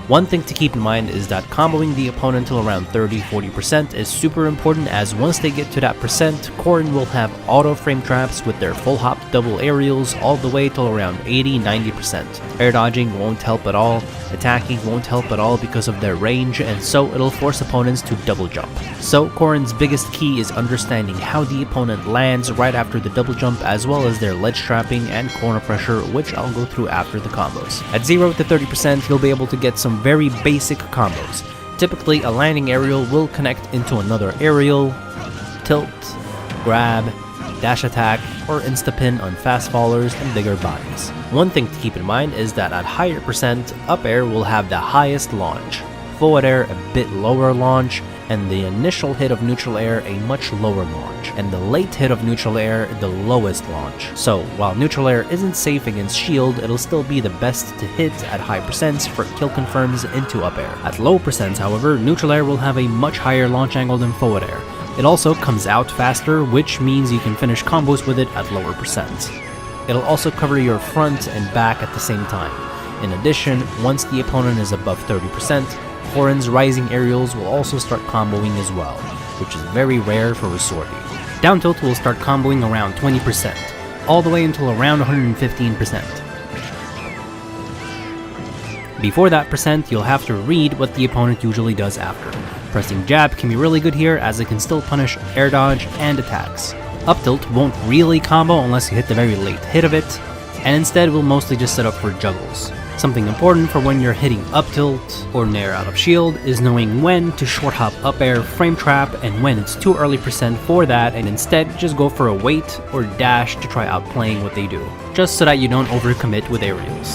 One thing to keep in mind is that comboing the opponent till around 30-40% is super important, as once they get to that percent, Corrin will have auto frame traps with their full hop double aerials all the way till around 80-90%. Air dodging won't help at all, attacking won't help at all because of their range, and so it'll force opponents to double jump. So Corrin's biggest key is understanding how the opponent lands right after the double jump, as well as their ledge trapping and corner pressure, which I'll go through after the combos. At 0 to 30%, you'll be able to get some very basic combos. Typically, a landing aerial will connect into another aerial, tilt, grab, dash attack, or insta-pin on fast fallers and bigger bodies. One thing to keep in mind is that at higher percent, up air will have the highest launch, forward air a bit lower launch, and the initial hit of neutral air a much lower launch, and the late hit of neutral air the lowest launch. So while neutral air isn't safe against shield, it'll still be the best to hit at high percents for kill confirms into up air. At low percents, however, neutral air will have a much higher launch angle than forward air. It also comes out faster, which means you can finish combos with it at lower percents. It'll also cover your front and back at the same time. In addition, once the opponent is above 30%, Corrin's rising aerials will also start comboing as well, which is very rare for a sortie. Down tilt will start comboing around 20%, all the way until around 115%. Before that percent, you'll have to read what the opponent usually does after. Pressing jab can be really good here, as it can still punish air dodge and attacks. Up tilt won't really combo unless you hit the very late hit of it, and instead will mostly just set up for juggles. Something important for when you're hitting up tilt or nair out of shield is knowing when to short hop up air frame trap and when it's too early percent for that, and instead just go for a wait or dash to try outplaying what they do, just so that you don't overcommit with aerials.